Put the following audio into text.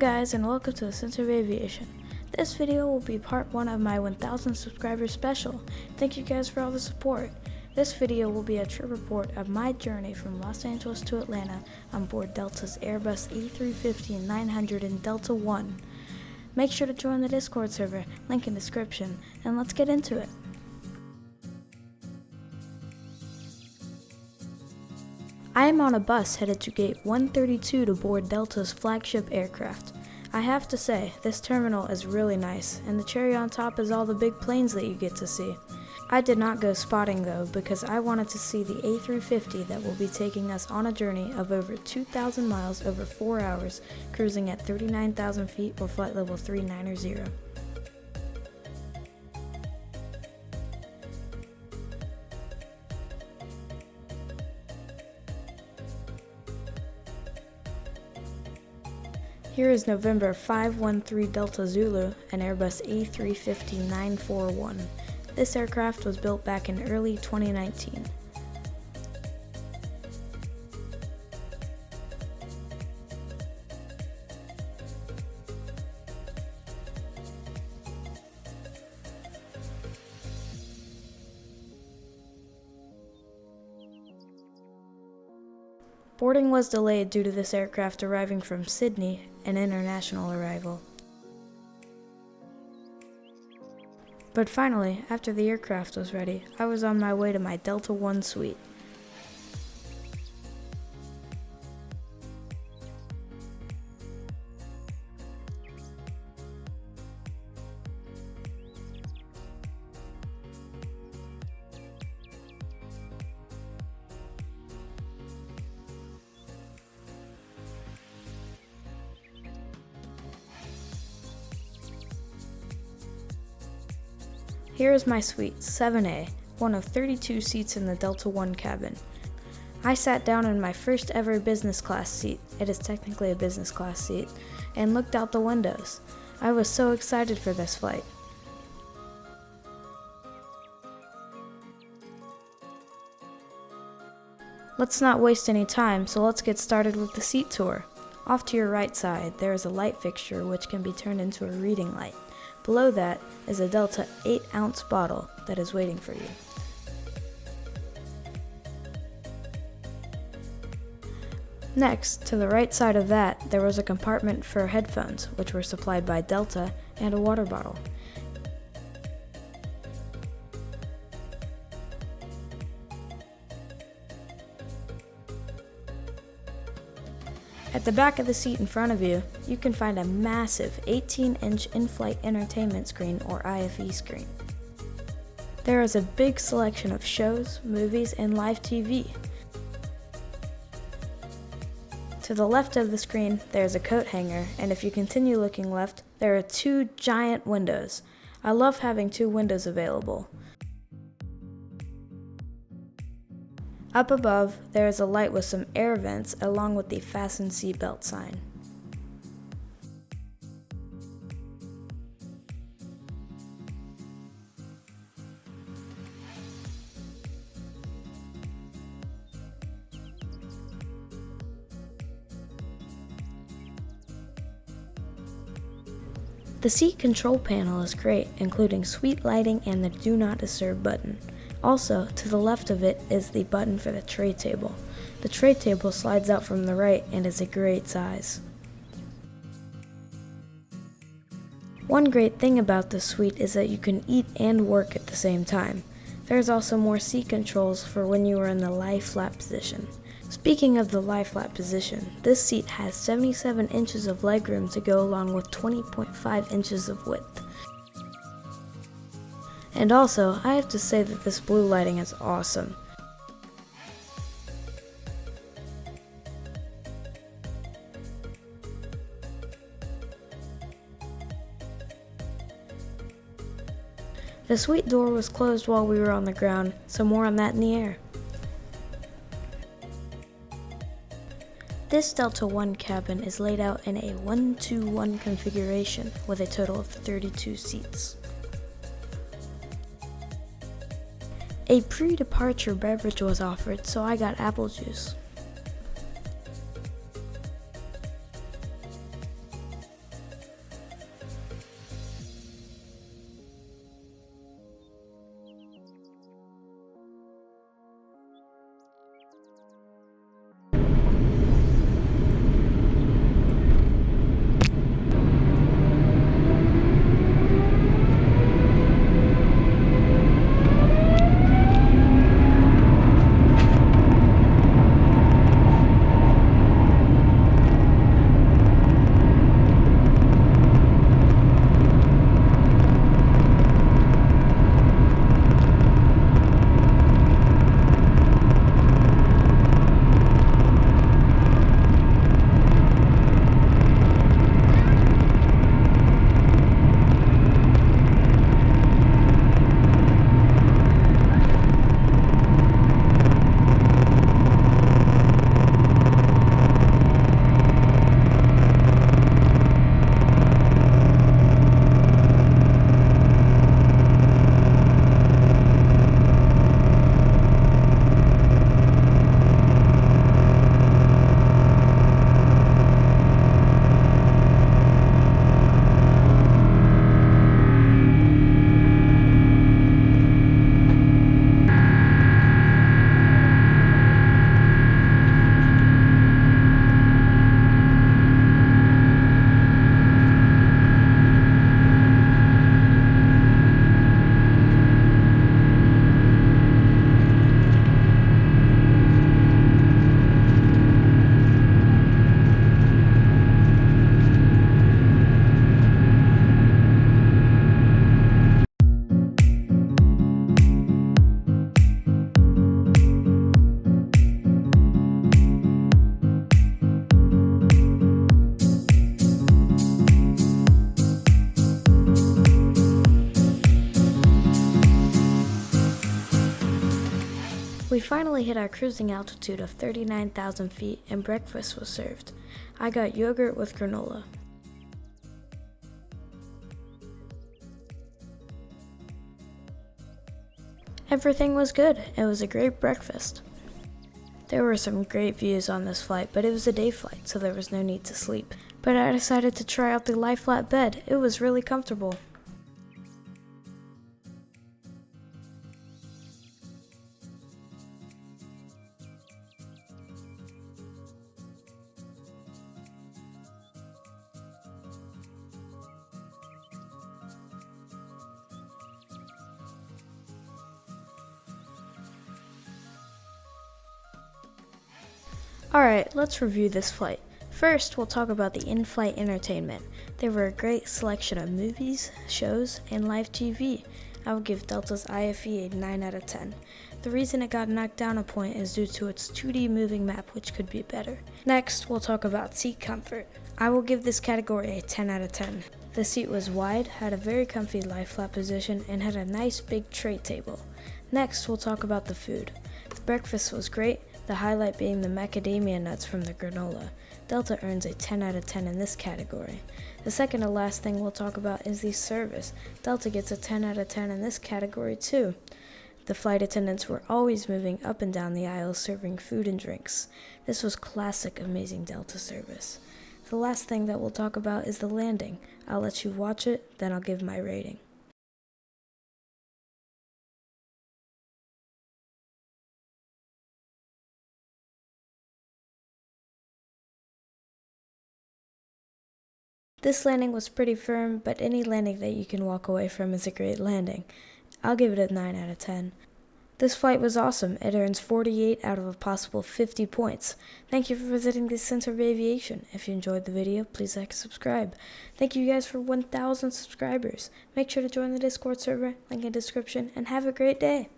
guys, and welcome to the Sense of Aviation. This video will be part 1 of my 1000 subscribers special. Thank you guys for all the support. This video will be a trip report of my journey from Los Angeles to Atlanta on board Delta's Airbus A350-900 in Delta One. Make sure to join the Discord server, link in description, and let's get into it. I am on a bus headed to gate 132 to board Delta's flagship aircraft. I have to say, this terminal is really nice, and the cherry on top is all the big planes that you get to see. I did not go spotting though, because I wanted to see the A350 that will be taking us on a journey of over 2,000 miles over 4 hours, cruising at 39,000 feet or flight level 390. Here is November 513 Delta Zulu, an Airbus A350-941. This aircraft was built back in early 2019. Boarding was delayed due to this aircraft arriving from Sydney, an international arrival. But finally, after the aircraft was ready, I was on my way to my Delta One suite. Here is my suite, 7A, one of 32 seats in the Delta One cabin. I sat down in my first ever business class seat, it is technically a business class seat, and looked out the windows. I was so excited for this flight. Let's not waste any time, so let's get started with the seat tour. Off to your right side, there is a light fixture which can be turned into a reading light. Below that is a Delta 8-ounce bottle that is waiting for you. Next, to the right side of that, there was a compartment for headphones, which were supplied by Delta, and a water bottle. At the back of the seat in front of you, you can find a massive 18-inch in-flight entertainment screen or IFE screen. There is a big selection of shows, movies, and live TV. To the left of the screen, there is a coat hanger, and if you continue looking left, there are 2 giant windows. I love having 2 windows available. Up above, there is a light with some air vents along with the fasten seatbelt sign. The seat control panel is great, including suite lighting and the Do Not Disturb button. Also, to the left of it is the button for the tray table. The tray table slides out from the right and is a great size. One great thing about this suite is that you can eat and work at the same time. There's also more seat controls for when you are in the lie flat position. Speaking of the lie flat position, this seat has 77 inches of legroom to go along with 20.5 inches of width. And also, I have to say that this blue lighting is awesome. The suite door was closed while we were on the ground, so more on that in the air. This Delta One cabin is laid out in a 1-2-1 configuration with a total of 32 seats. A pre-departure beverage was offered, so I got apple juice. We finally hit our cruising altitude of 39,000 feet and breakfast was served. I got yogurt with granola. Everything was good. It was a great breakfast. There were some great views on this flight, but it was a day flight, so there was no need to sleep. But I decided to try out the lie flat bed. It was really comfortable. Alright, let's review this flight. First, we'll talk about the in-flight entertainment. There were a great selection of movies, shows, and live TV. I would give Delta's IFE a 9 out of 10. The reason it got knocked down a point is due to its 2D moving map, which could be better. Next, we'll talk about seat comfort. I will give this category a 10 out of 10. The seat was wide, had a very comfy lie flat position, and had a nice big tray table. Next, we'll talk about the food. The breakfast was great, the highlight being the macadamia nuts from the granola. Delta earns a 10 out of 10 in this category. The second to last thing we'll talk about is the service. Delta gets a 10 out of 10 in this category too. The flight attendants were always moving up and down the aisles serving food and drinks. This was classic amazing Delta service. The last thing that we'll talk about is the landing. I'll let you watch it, then I'll give my rating. This landing was pretty firm, but any landing that you can walk away from is a great landing. I'll give it a 9 out of 10. This flight was awesome. It earns 48 out of a possible 50 points. Thank you for visiting the Center of Aviation. If you enjoyed the video, please like and subscribe. Thank you guys for 1,000 subscribers. Make sure to join the Discord server, link in description, and have a great day.